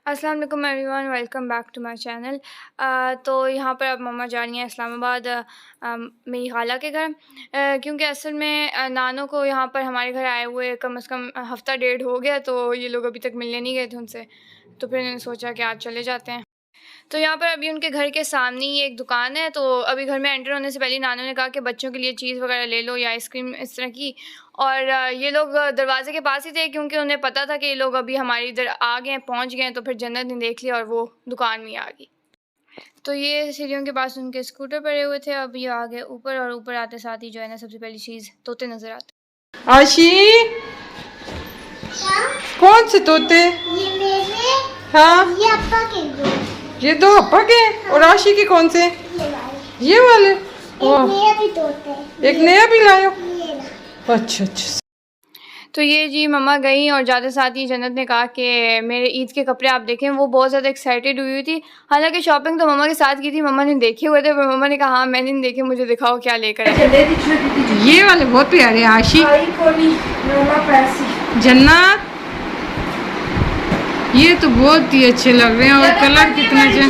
अस्सलाम वालेकुम everyone, welcome back to my channel. तो यहाँ पर अब मम्मा जा रही हैं इस्लामाबाद मेरी खाला के घर, क्योंकि असल में नानों को यहाँ पर हमारे घर आए हुए कम से कम हफ़्ता डेढ़ हो गया, तो ये लोग अभी तक मिलने नहीं गए थे उनसे। तो फिर इन्होंने सोचा कि आज चले जाते हैं। तो यहाँ पर अभी उनके घर के सामने ही एक दुकान है, तो अभी घर में एंटर होने से पहले नानू ने कहा कि बच्चों के लिए चीज़ वगैरह ले लो या आइसक्रीम इस तरह की। और ये लोग दरवाज़े के पास ही थे, क्योंकि उन्हें पता था कि ये लोग अभी हमारे इधर आ गए हैं, पहुँच गए हैं। तो फिर जन्नत ने देख लिया और वो दुकान में आ गई। तो ये सीढ़ियों के पास उनके स्कूटर पड़े हुए थे। अब ये आ गए ऊपर, और ऊपर आते साथ ही जो है ना, सबसे पहली चीज़ तोते नज़र आते। आशी, कौन से तोते? ये मेरे, हाँ, ये अप्पा के दो। ये दो अप्पा के। और आशी के कौन से? ये वाले। ये वाले। एक नया भी तोता है। एक नया भी लायो। ये ना। अच्छा अच्छा। तो ये जी मम्मा गई, और ज़्यादा साथ ही जन्नत ने कहा कि मेरे ईद के कपड़े आप देखें। वो बहुत ज़्यादा एक्साइटेड हुई थी। हालांकि शॉपिंग तो मम्मा के साथ की थी, मम्मा ने देखे हुए थे, पर मम्मा ने कहा हाँ मैंने नहीं देखे, मुझे दिखाओ क्या लेकर आए। ये वाले बहुत प्यारे हैं आशी। जन्नत, ये तो बहुत ही अच्छे लग रहे हैं। और कलर कितने अच्छे।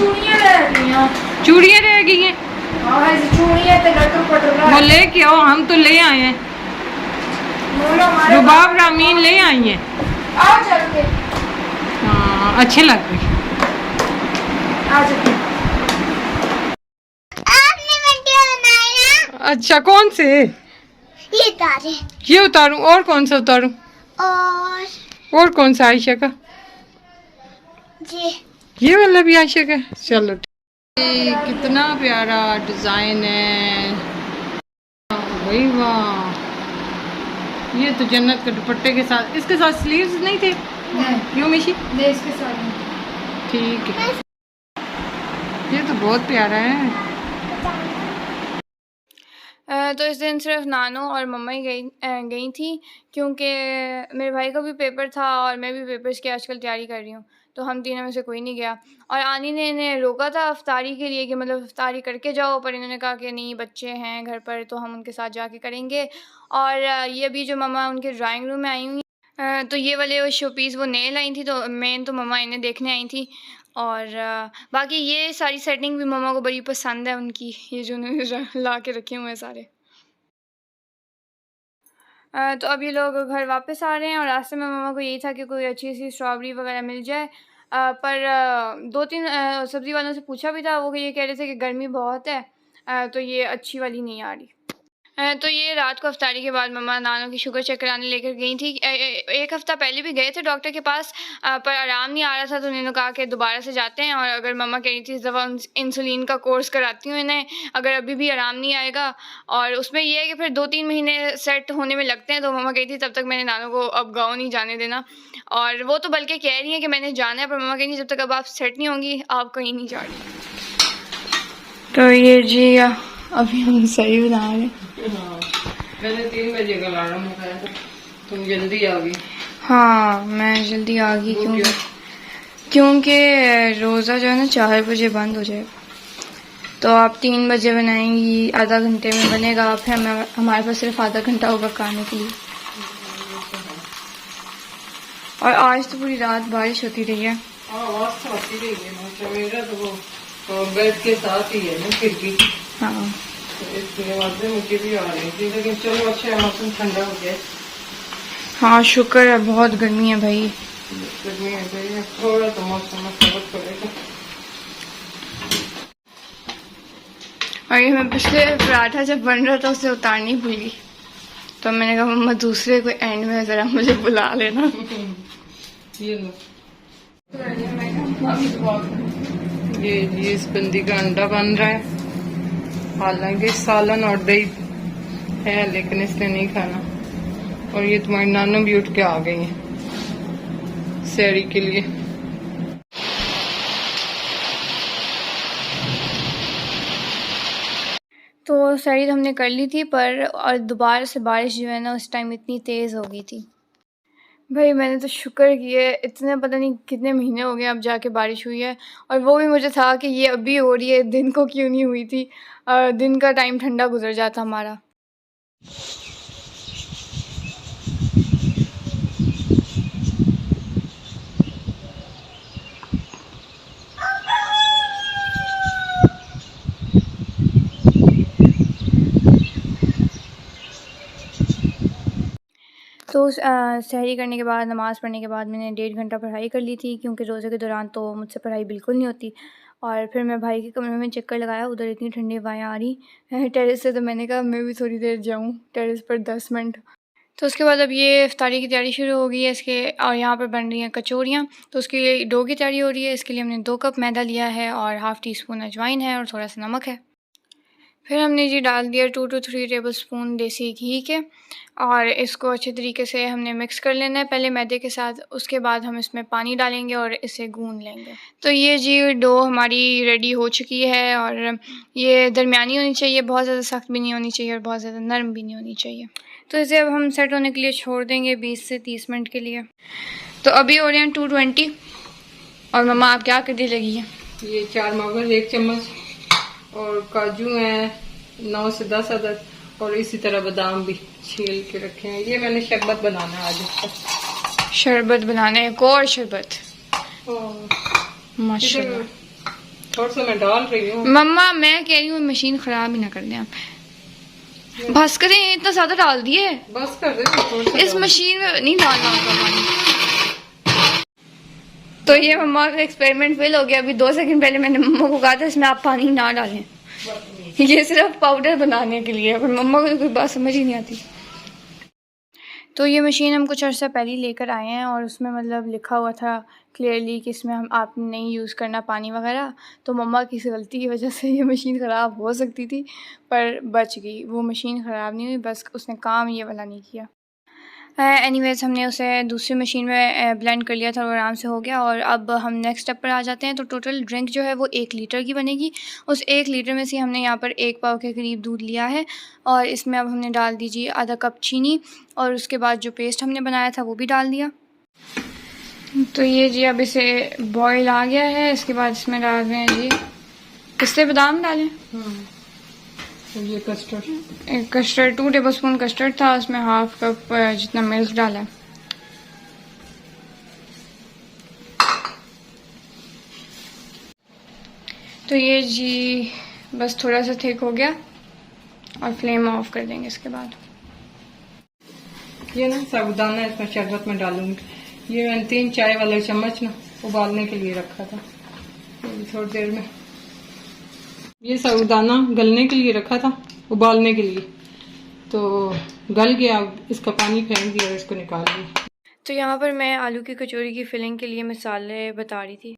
चूड़ियाँ रह गई हैं, वो लेके आओ। हम तो ले आए हैं, रुबाब रामीन ले आई हैं। हाँ, अच्छे लग रहे हैं। आपने वीडियो बनाया? अच्छा, कौन से? ये तारे। ये उतारूं? और कौन सा उतारूं? और कौन सा आयशा का? ये वाला भी आयशा का। चलो कितना प्यारा डिजाइन है भाई, वाह। ये तो जन्नत के दुपट्टे के साथ, इसके साथ स्लीव्स नहीं थे? क्यों मिशी? इसके साथ ठीक है, ये तो बहुत प्यारा है। तो इस दिन सिर्फ नानू और मम्मा ही गई थी, क्योंकि मेरे भाई का भी पेपर था और मैं भी पेपर्स की आजकल तैयारी कर रही हूँ। तो हम तीनों में से कोई नहीं गया। और आनी ने इन्हें रोका था अफ्तारी के लिए कि मतलब अफ्तारी करके जाओ, पर इन्होंने कहा कि नहीं बच्चे हैं घर पर, तो हम उनके साथ जाके करेंगे। और ये अभी जो मम्मा उनके ड्राइंग रूम में आई हुई, तो ये वाले वो शो पीस वो नए लाई थी, तो मेन तो मम्मा इन्हें देखने आई थी। और बाकी ये सारी सेटिंग भी मम्मा को बड़ी पसंद है उनकी, ये जो उन्होंने ला के रखे हुए हैं सारे। तो अब ये लोग घर वापस आ रहे हैं, और रास्ते में मम्मा को यही था कि कोई अच्छी सी स्ट्रॉबेरी वगैरह मिल जाए। पर दो तीन सब्ज़ी वालों से पूछा भी था, वो ये कह रहे थे कि गर्मी बहुत है, तो ये अच्छी वाली नहीं आ रही। तो ये रात को अफ्तारी के बाद मम्मा नानों की शुगर चेक कराने लेकर गई थी। एक हफ़्ता पहले भी गए थे डॉक्टर के पास, पर आराम नहीं आ रहा था, तो उन्होंने कहा कि दोबारा से जाते हैं। और अगर मम्मा कह रही थी इस दफ़ा इंसुलिन का कोर्स कराती हूँ इन्हें, अगर अभी भी आराम नहीं आएगा। और उसमें ये है कि फिर 2-3 महीने सेट होने में लगते हैं, तो मम्मा कही थी तब तक मैंने नानों को अब गाँव नहीं जाने देना। और वो तो बल्कि कह रही हैं कि मैंने जाना है, पर मम्मा कह रही जब तक अब आप सेट नहीं होंगी आप कहीं नहीं जा रही। तो ये जी अभी हम सही बना रहे हैं। मैंने 3 बजे का अलार्म लगाया था, तुम जल्दी आ गई। हाँ मैं जल्दी आ गई, क्योंकि रोज़ा जो है ना 4 बजे बंद हो जाएगा, तो आप 3 बजे बनाएंगी, आधा घंटे में बनेगा, फिर हमारे पास सिर्फ आधा घंटा होगा खाने के लिए। और आज तो पूरी रात बारिश होती रही है। आवाज तो आती रही है, मेरा तो वो बेड के साथ ही है ना खिड़की। हाँ तो इसलिए आवाज़ें मुझे भी आ रही थी, लेकिन चलो अच्छा है, मौसम ठंडा हो गया। हाँ शुक्र है, बहुत गर्मी है भाई। गर्मी है भाई, थोड़ा तो मौसम में फर्क पड़ेगा। और ये मैं पिछले पराठा जब बन रहा था उसे उतारनी भूल गई, तो मैंने कहा मम्मा दूसरे कोई एंड में ज़रा मुझे बुला लेना। ये लो, ये इस बंदी का अंडा बन रहा है। हालांकि सालन और दही है, लेकिन इसने नहीं खाना। और ये तुम्हारी नानू भी उठ के आ गई है सैरी के लिए। तो सैरी तो हमने कर ली थी, पर और दोबारा से बारिश जो है ना उस टाइम इतनी तेज़ हो गई थी भाई। मैंने तो शुक्र किए, इतने पता नहीं कितने महीने हो गए अब जाके बारिश हुई है। और वो भी मुझे था कि ये अभी हो रही है, दिन को क्यों नहीं हुई थी, दिन का टाइम ठंडा गुजर जाता हमारा। तो सहरी करने के बाद, नमाज़ पढ़ने के बाद मैंने 1.5 घंटा पढ़ाई कर ली थी, क्योंकि रोज़े के दौरान तो मुझसे पढ़ाई बिल्कुल नहीं होती। और फिर मैं भाई के कमरे में चक्कर लगाया, उधर इतनी ठंडी हवाएँ आ रही हैं टेरेस से, तो मैंने कहा मैं भी थोड़ी देर जाऊँ टेरेस पर 10 मिनट। तो उसके बाद अब ये इफ्तारी की तैयारी शुरू हो गई है इसके, और यहाँ पर बन रही हैं कचौरियाँ। तो उसके लिए डो की तैयारी हो रही है। इसके लिए हमने 2 कप मैदा लिया है और हाफ़ टी स्पून अजवाइन है और थोड़ा सा नमक है। फिर हमने जी डाल दिया 2 to 3 टेबल स्पून देसी घी के, और इसको अच्छे तरीके से हमने मिक्स कर लेना है पहले मैदे के साथ। उसके बाद हम इसमें पानी डालेंगे और इसे गूंद लेंगे। तो ये जी डो हमारी रेडी हो चुकी है, और ये दरमियानी होनी चाहिए, बहुत ज़्यादा सख्त भी नहीं होनी चाहिए और बहुत ज़्यादा नरम भी नहीं होनी चाहिए। तो इसे अब हम सेट होने के लिए छोड़ देंगे 20 से 30 मिनट के लिए। तो अभी हो रहे हैं 220। और मम्मा आप क्या करने लगी हैं? ये 4 मगज 1 चम्मच, और काजू हैं 9 से 10 अदद, और इसी तरह बादाम भी छील के रखे हैं। ये मैंने शरबत बनाना है आज इसका। शरबत बनाने, एक और शरबत, माशाल्लाह। थोड़ा सा मैं डाल रही हूँ। मम्मा मैं कह रही हूँ मशीन ख़राब ही ना कर दें आप। बस करें, इतना ज़्यादा डाल दिए। बस कर दे, इस मशीन में नहीं डालना होगा पानी। तो ये मम्मा का एक्सपेरिमेंट फेल हो गया। अभी 2 सेकंड पहले मैंने मम्मा को कहा था इसमें आप पानी ना डालें, ये सिर्फ पाउडर बनाने के लिए है, पर मम्मा को कोई बात समझ ही नहीं आती। तो ये मशीन हम कुछ अर्सा पहले लेकर आए हैं, और उसमें मतलब लिखा हुआ था क्लियरली कि इसमें हम आप नहीं यूज़ करना पानी वगैरह। तो मम्मा की इस गलती की वजह से ये मशीन ख़राब हो सकती थी, पर बच गई। वो मशीन ख़राब नहीं हुई, बस उसने काम ये वाला नहीं किया। एनीवेज़ हमने उसे दूसरी मशीन में ब्लेंड कर लिया था और आराम से हो गया। और अब हम नेक्स्ट स्टेप पर आ जाते हैं। तो टोटल ड्रिंक जो है वो 1 लीटर की बनेगी। उस 1 लीटर में से हमने यहाँ पर 1 पाव के करीब दूध लिया है, और इसमें अब हमने डाल दीजिए आधा कप चीनी, और उसके बाद जो पेस्ट हमने बनाया था वो भी डाल दिया। तो ये जी अब इसे बॉयल आ गया है। इसके बाद इसमें डाल रहे हैं जी पिस्ते बादाम डालें। ये कस्टर्ड 2 टेबल स्पून कस्टर्ड था, उसमें हाफ कप जितना मिल्क डाला। तो ये जी बस थोड़ा सा थिक हो गया, और फ्लेम ऑफ कर देंगे इसके बाद। ये ना साबुदाना इसमें शरबत में डालूंगी। ये मैंने 3 चाय वाले चम्मच ना उबालने के लिए रखा था, थोड़ी देर में। ये साबुदाना गलने के लिए रखा था, उबालने के लिए, तो गल गया। इसका पानी फेंक दिया और इसको निकाल दिया। तो यहाँ पर मैं आलू की कचौरी की फिलिंग के लिए मसाले बता रही थी।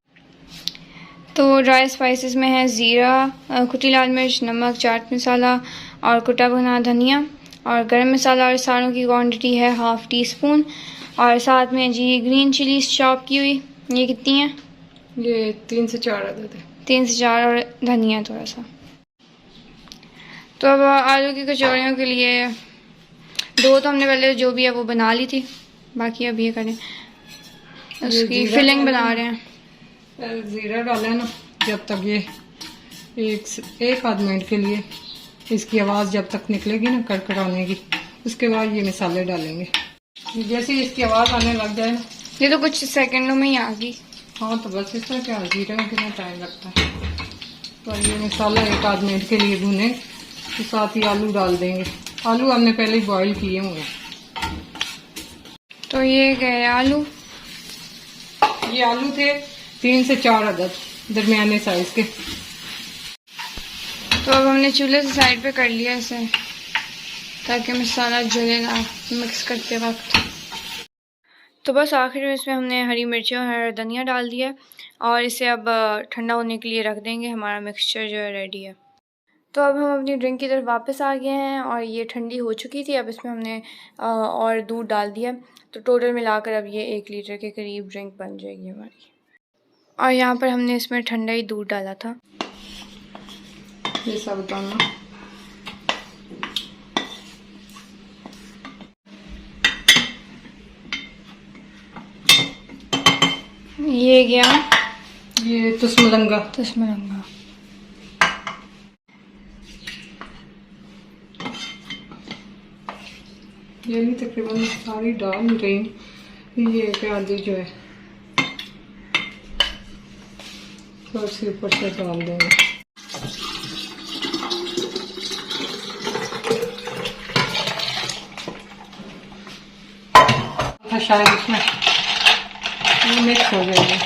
तो ड्राई स्पाइसेस में है ज़ीरा, कुटी लाल मिर्च, नमक, चाट मसाला और कुटा भुना धनिया, और गरम मसाला और सारों की क्वांटिटी है हाफ़ टी स्पून, और साथ में जी ग्रीन चिली चॉप की हुई। ये कितनी है? ये 3 से 4 अदद है। 3 से 4, और धनिया थोड़ा सा। तो अब आलू की कचौरियों के लिए 2 तो हमने पहले जो भी है वो बना ली थी, बाकी अब ये करें, उसकी फिलिंग बना रहे हैं। ज़ीरा डाला ना, जब तक ये एक आध मिनट के लिए इसकी आवाज़ जब तक निकलेगी ना कड़कड़ाने की, उसके बाद ये मसाले डालेंगे। जैसे इसकी आवाज़ आने लग जाए ना, ये तो कुछ सेकंडों में ही आ गई। हाँ, तो बस इस तरह क्या जीरे में कितना टाइम लगता है। तो ये मसाला 1 आध मिनट के लिए भुने, तो साथ ही आलू डाल देंगे। आलू हमने पहले ही बॉईल किए हुए। तो ये गए आलू। ये आलू थे 3 से 4 अदद दरमियाने साइज के। तो अब हमने चूल्हे से साइड पे कर लिया इसे, ताकि मसाला जले ना मिक्स करते वक्त। तो बस आखिर में इसमें हमने हरी मिर्चें और धनिया डाल दिया, और इसे अब ठंडा होने के लिए रख देंगे। हमारा मिक्सचर जो है रेडी है। तो अब हम अपनी ड्रिंक की तरफ वापस आ गए हैं, और ये ठंडी हो चुकी थी। अब इसमें हमने और दूध डाल दिया। तो टोटल मिलाकर अब ये 1 लीटर के करीब ड्रिंक बन जाएगी हमारी। और यहाँ पर हमने इसमें ठंडा ही दूध डाला था। ये साबुदाना, ये गया ये तुसमलंगा, ये भी तकरीबन सारी डाल रही। ये प्याज जो है थोड़ी सी ऊपर से डाल देंगे। शायद इसमें ये मिक्स हो जाएगी।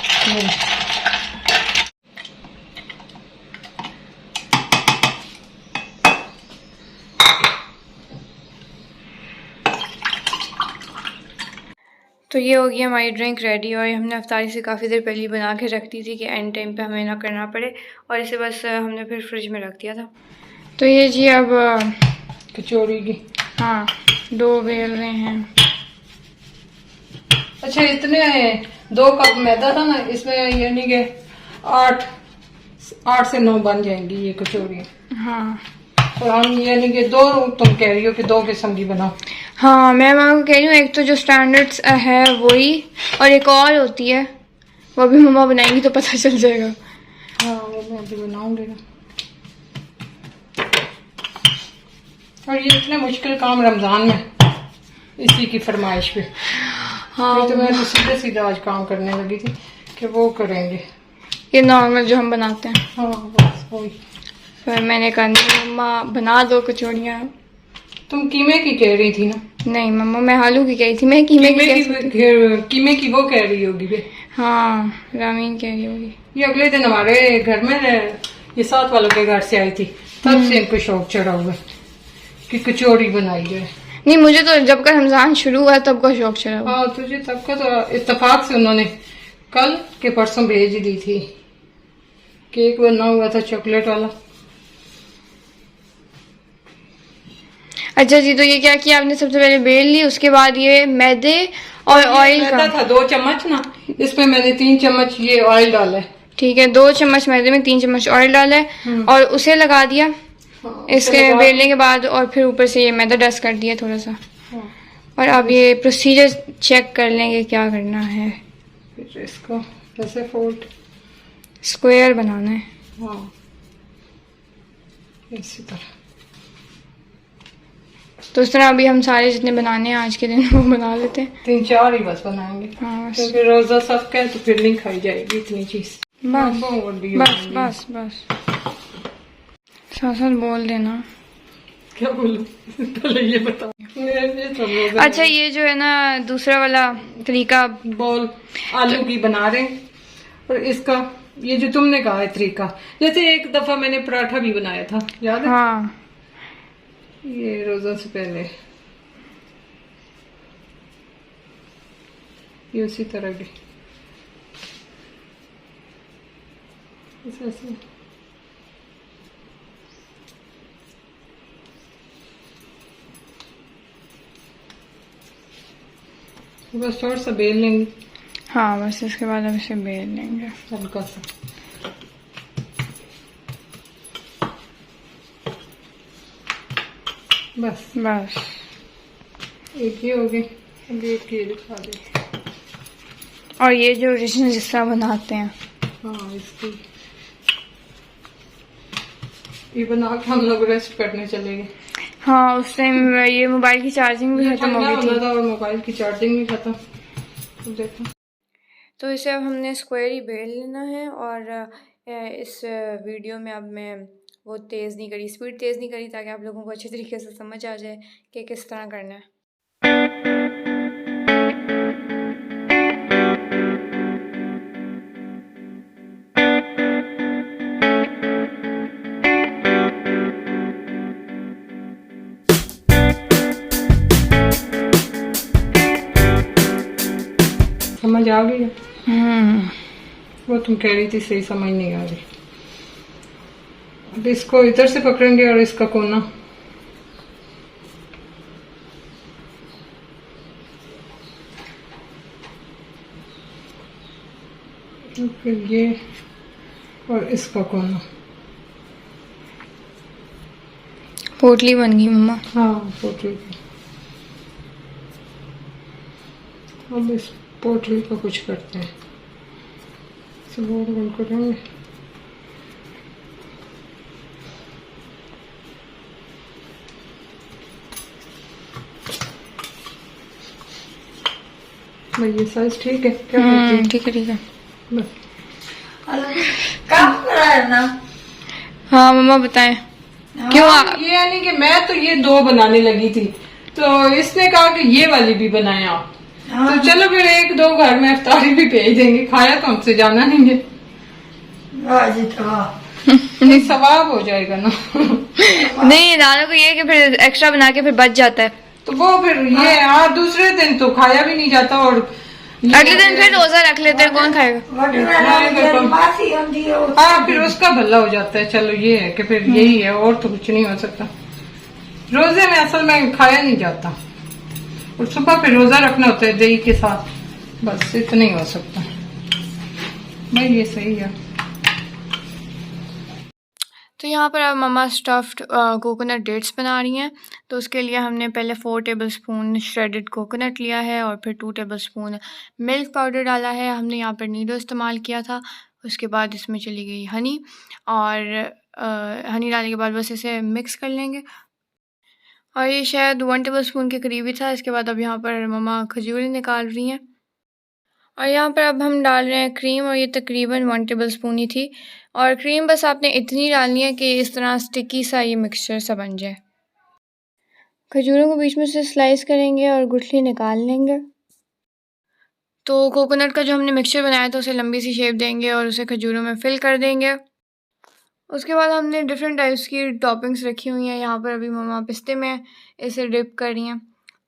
तो ये हो गई हमारी ड्रिंक रेडी, और ये हमने अफ्तारी से काफ़ी देर पहले बना के रख दी थी कि एंड टाइम पे हमें ना करना पड़े, और इसे बस हमने फिर फ्रिज में रख दिया था। तो ये जी अब कचौरी की, हाँ, डो बेल रहे हैं। अच्छा, इतने 2 कप मैदा था ना, इसमें यानी कि 8 से 9 बन जाएंगी ये कचौरी। हाँ, और हम यानी कि 2, तुम कह रही हो कि 2 किस्म की बनाओ। हाँ, मैं मामा को कह रही हूँ, एक तो जो स्टैंडर्ड्स है वही, और एक और होती है, वो भी मम्मा बनाएंगी तो पता चल जाएगा। हाँ, वो मैं अभी बनाऊंगी ना। और ये इतने मुश्किल काम रमजान में, इसी की फरमाइश पे। हाँ, तो मैं तो सीधे सीधे आज काम करने लगी थी कि वो करेंगे, ये नॉर्मल जो हम बनाते हैं। हाँ बस वही। फिर मैंने कहा नहीं मम्मा बना दो कचौड़ियाँ। तुम कीमे की कह रही थी ना? नहीं मम्मा, मैं आलू की कही थी, मैं कीमे की कीमे की वो कह रही होगी बे। हाँ, रामीन कह रही होगी। ये अगले दिन हमारे घर में, ये साथ वालों के घर से आई थी, तब से इनको शौक चढ़ा हुआ कि कचौड़ी बनाई जाए। नहीं, मुझे तो जब का रमजान शुरू हुआ तब का शौक चढ़ा हुआ। हाँ, तुझे तब का तो इत्तेफाक से उन्होंने कल के परसों भेज दी थी। केक बना हुआ था चॉकलेट वाला। अच्छा जी, तो ये क्या किया आपने? सबसे पहले बेल ली, उसके बाद ये मैदे और ऑयल का था 2 चम्मच ना, इसमें मैंने 3 चम्मच ये ऑयल डाला है। ठीक है, 2 चम्मच मैदे में 3 चम्मच ऑयल डाला है, और उसे लगा दिया। हाँ, इसके बेलने के बाद, और फिर ऊपर से ये मैदा डस्ट कर दिया थोड़ा सा। हाँ, और अब ये प्रोसीजर चेक कर लेंगे क्या करना है। फिर इसको ऐसे फोल्ड, स्क्वायर बनाना है। हाँ इसी तरह। तो इस तरह अभी हम सारे जितने बनाने हैं आज के दिन वो बना लेते हैं। 3-4 ही बस बनाएंगे, हाँ बस क्योंकि रोजा सब का है तो फिर नहीं खाई जाएगी इतनी चीज। बस बस बस बस, साथ साथ बोल देना। क्या बोलूं? पहले ये बता। अच्छा, ये जो है ना दूसरा वाला तरीका, बॉल आलू की बना रहे हैं, और इसका ये जो तुमने कहा है तरीका, जैसे एक दफा मैंने पराठा भी बनाया था, याद है? हाँ, ये रोजा से पहले, ये उसी तरह की ऐसे। बस थोड़ा सा बेल लेंगे। हाँ बस, इसके बाद अब इसे बेल लेंगे हल्का सा। बस बस। एक ही हो गई, अभी एक ये दिखा दे। और ये जो ओरिजिनल जिस तरह बनाते हैं, हाँ इसकी ये बना के हम लोग रेस्ट करने चले गए। हाँ, उस टाइम ये मोबाइल की चार्जिंग भी खत्म हो गई थी, और मोबाइल की चार्जिंग भी खत्म। तो देखो, तो इसे अब हमने स्क्वायर ही बेल लेना है। और इस वीडियो में अब मैं वो तेज़ नहीं करी, स्पीड तेज़ नहीं करी, ताकि आप लोगों को अच्छे तरीके से समझ आ जाए कि किस तरह करना है। समझ आ गई? वो तुम कह रही थी सही समझ नहीं आ रही। अब इसको इधर से पकड़ेंगे और इसका कोना तो फिर ये, और इसका कोना। पोटली बन गई मम्मा। हाँ पोटली। अब इस पोटली का कुछ करते हैं, गोल गोल करेंगे। भाई ये साइज ठीक है क्या? ठीक है ठीक है। बस कब बनाया ना? हाँ मम्मा बताएं। क्यों ये यानी कि मैं तो ये 2 बनाने लगी थी, तो इसने कहा कि ये वाली भी बनाए आप। तो चलो फिर 1-2 घर में इफ्तारी भी भेज देंगे, खाया तो हमसे जाना नहीं है। नहीं सवाब हो जाएगा ना। नहीं नाना को ये है कि फिर एक्स्ट्रा बना के फिर बच जाता है, तो वो फिर ये दूसरे दिन तो खाया भी नहीं जाता और अगले दिन फिर रोजा रख लेते हैं, कौन खाएगा। हाँ फिर उसका भला हो जाता है। चलो ये है कि फिर यही है, और तो कुछ नहीं हो सकता। रोजे में असल में खाया नहीं जाता और सुबह फिर रोजा रखना होता है दही के साथ, बस इतना ही हो सकता है भाई। ये सही है। तो यहाँ पर अब मम्मा स्टफ्ड कोकोनट डेट्स बना रही हैं। तो उसके लिए हमने पहले 4 टेबलस्पून श्रेडेड कोकोनट लिया है और फिर 2 टेबलस्पून मिल्क पाउडर डाला है। हमने यहाँ पर नीडो इस्तेमाल किया था। उसके बाद इसमें चली गई हनी, और हनी डालने के बाद बस इसे मिक्स कर लेंगे। और ये शायद 1 टेबलस्पून के करीब ही था। इसके बाद अब यहाँ पर मम्मा खजूरें निकाल रही हैं, और यहाँ पर अब हम डाल रहे हैं क्रीम, और ये तकरीबन 1 टेबलस्पून ही थी। और क्रीम बस आपने इतनी डालनी है कि इस तरह स्टिकी सा ये मिक्सचर सा बन जाए। खजूरों को बीच में से स्लाइस करेंगे और गुठली निकाल लेंगे। तो कोकोनट का जो हमने मिक्सचर बनाया था उसे लंबी सी शेप देंगे और उसे खजूरों में फिल कर देंगे। उसके बाद हमने डिफरेंट टाइप्स की टॉपिंग्स रखी हुई हैं। यहाँ पर अभी मम्मा पिस्ते में इसे डिप कर रही हैं,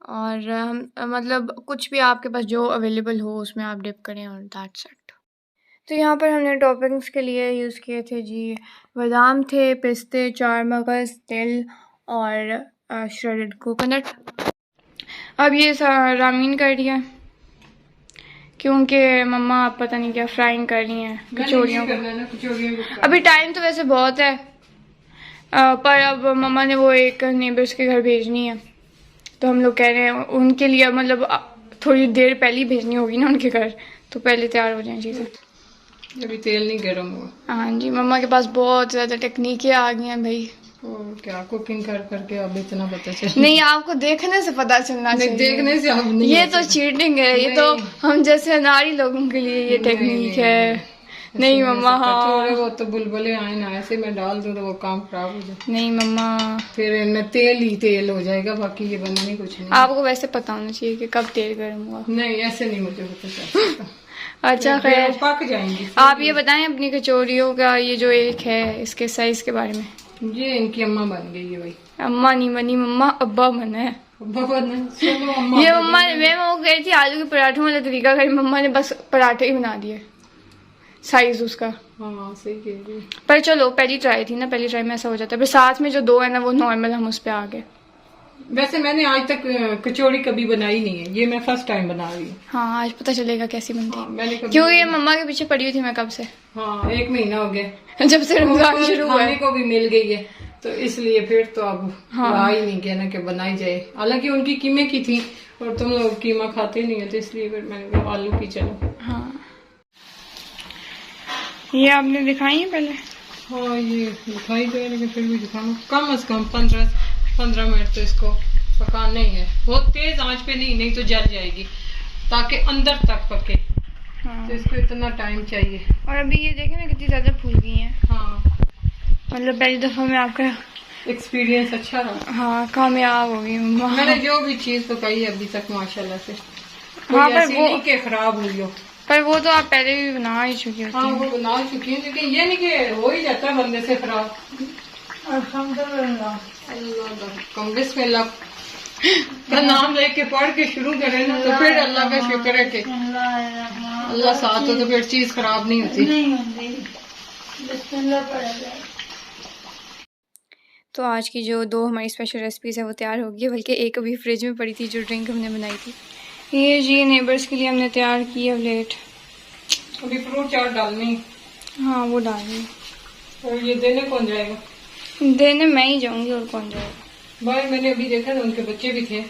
और हम मतलब कुछ भी आपके पास जो अवेलेबल हो उसमें आप डिप करें, और दैट्स इट। तो यहाँ पर हमने टॉपिंग्स के लिए यूज़ किए थे जी, बादाम थे, पिस्ते, चार मगज़, तिल और श्रेडेड कोकोनट। अब ये रामीन कर रही है क्योंकि मम्मा आप पता नहीं क्या फ्राइंग कर रही हैं कचौड़ियों को। अभी टाइम तो वैसे बहुत है, पर अब मम्मा ने वो एक नेबर्स के घर भेजनी है, तो हम लोग कह रहे हैं उनके लिए मतलब थोड़ी देर पहले ही भेजनी होगी ना उनके घर, तो पहले तैयार हो जाए चीज़ें। अभी तेल नहीं गर्म हुआ। हाँ जी, मम्मा के पास बहुत ज़्यादा टेक्निकें आ गई हैं भाई। क्या कुकिंग कर करके अब इतना पता चल। नहीं, आपको देखने से पता चलना चाहिए। देखने से अब नहीं, ये तो चीटिंग है, ये तो हम जैसे अनाड़ी लोगों के लिए ये टेक्निक है। नहीं मम्मा, हाँ थोड़े वो तो बुलबुले आए ना, ऐसे मैं डाल दूँ तो वो काम खराब हो जाए। नहीं मम्मा, फिर इनमें तेल ही तेल हो जाएगा, बाकी ये बनने कुछ नहीं। आपको वैसे पता होना चाहिए कि कब तेल गर्म हुआ। नहीं ऐसे नहीं मुझे पता चलता। अच्छा खैर, पक जाएंगी। आप ये बताएं अपनी कचौरियों का ये जो एक है इसके साइज के बारे में। ये इनकी अम्मा बन गई है भाई। अम्मा नहीं बनी मम्मा, अब्बा बना है। अब्बा बना, चलो अम्मा। ये मम्मा मैं वो कही थी आलू के पराठों वाला तरीका करी, मम्मा ने बस पराठे ही बना दिए साइज उसका। हाँ सही कह रही है। पर चलो पहली ट्राई थी ना, पहली ट्राई में ऐसा हो जाता है। फिर साथ में जो 2 है ना वो नॉर्मल, हम उस पर आ गए। वैसे मैंने आज तक कचौड़ी कभी बनाई नहीं है, ये मैं फर्स्ट टाइम बना रही हूँ। हाँ आज पता चलेगा कैसी बनती है। मैंने कभी क्योंकि ये मम्मा के पीछे पड़ी हुई थी मैं कब से। हाँ 1 महीना हो गया जब से रमजान शुरू हुआ खाने है। को भी मिल गई है, तो इसलिए फिर तो अब रहा ही नहीं कहना कि बनाई जाए। हालांकि उनकी कीमे की थी और तुम लोग कीमा खाते नहीं है, तो इसलिए फिर मैंने कहा आलू की चलो। हाँ ये आपने दिखाई है पहले। हाँ ये दिखाई दे, लेकिन फिर भी दिखाना कम से कम 15 मिनट तो इसको पकाना ही है। बहुत तेज आंच पे नहीं तो जल जाएगी, ताकि अंदर तक पके। हाँ। तो इसको इतना टाइम चाहिए। और अभी ये देखें ना कितनी ज्यादा फूल गई हैं। हाँ मतलब पहली दफा में आपका एक्सपीरियंस अच्छा रहा। हाँ कामयाब हो गई मम्मा। मैंने जो भी चीज पकाई है अभी तक माशाल्लाह से, हाँ पर ऐसी वो नहीं कि खराब हुई हो। पर वो तो आप पहले भी बना ही चुकी होती हाँ हैं। वो बना चुकी है, लेकिन ये नहीं कि हो ही जाता है बंदे से खराब। अल्लाह बिस्मिल्लाह का नाम लेके पढ़ के शुरू करें ना, तो फिर अल्लाह का शुक्र है कि अल्लाह साथ हो, तो फिर चीज खराब नहीं होती। तो आज की जो 2 हमारी स्पेशल रेसिपीज़ है वो तैयार हो गई है, बल्कि एक अभी फ्रिज में पड़ी थी जो ड्रिंक हमने बनाई थी। ये जी नेबर्स के लिए हमने तैयार की है प्लेट। अभी फ्रूट चाट डालनी। हाँ वो डाल दी। और ये देने कौन जाएगा? देने मैं ही जाऊंगी, और कौन जाएगा। भाई मैंने अभी देखा था उनके बच्चे भी थे।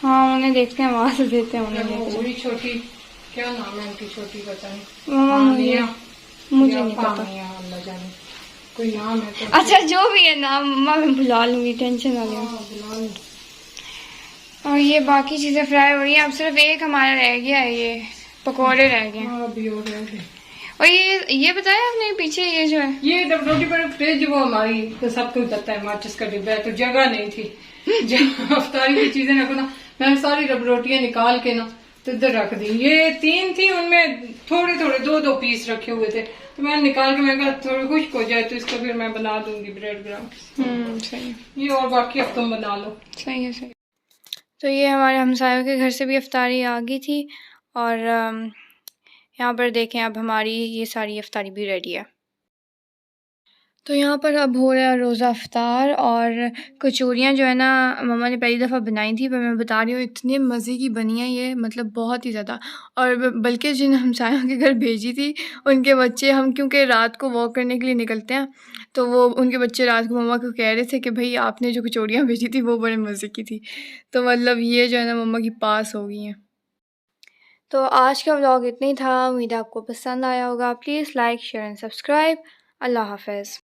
हाँ उन्हें देखते हैं, वहाँ से देते हैं उन्हें। वही छोटी, क्या नाम है उनकी छोटी, पता नहीं। मम्मा मुझे नहीं पता, अल्लाह जाने कोई नाम है तो। अच्छा जो भी है नाम मम्मा मैं भुला लूंगी, टेंशन ना लें। और ये बाकी चीजें फ्राई हो रही हैं। अब सिर्फ एक हमारा रह गया है, ये पकोड़े रह गए हैं। अभी और रह गए। और ये बताया आपने पीछे ये जो है, ये रोटी पर फ्रिज वो हमारी तो सबको पता है माचिस का डिब्बा है, तो जगह नहीं थी जहाँ अफ्तारी की चीजें रखो ना। मैंने सारी रोटियां निकाल के ना तो इधर रख दी। ये 3 थी, उनमें थोड़े थोड़े 2-2 पीस रखे हुए थे, तो मैं निकाल के मैं कहा थोड़ी खुश्क हो जाए तो इसको फिर मैं बना दूंगी ब्रेड ग्राम। सही है, ये और बाकी अब तुम बना लो। सही है, सही। तो ये हमारे हमसायों के घर से भी इफ्तारी आ गई थी और यहाँ पर देखें अब हमारी ये सारी इफ्तारी भी रेडी है। तो यहाँ पर अब हो रहा है रोज़ा इफ्तार और कचौरियाँ जो है ना मम्मा ने पहली दफ़ा बनाई थी, पर मैं बता रही हूँ इतने मज़े की बनी है ये, मतलब बहुत ही ज़्यादा। और बल्कि जिन हमसायों के घर भेजी थी उनके बच्चे, हम क्योंकि रात को वॉक करने के लिए निकलते हैं, तो वो उनके बच्चे रात को मम्मा को कह रहे थे कि भाई आपने जो कचौरियाँ भेजी थी वो बड़े मज़े की थी। तो मतलब ये जो है ना मम्मा की पास हो गई हैं। तो आज का व्लॉग इतना ही था, उम्मीद है आपको पसंद आया होगा। Please like, share and subscribe. अल्लाह हाफ़िज़।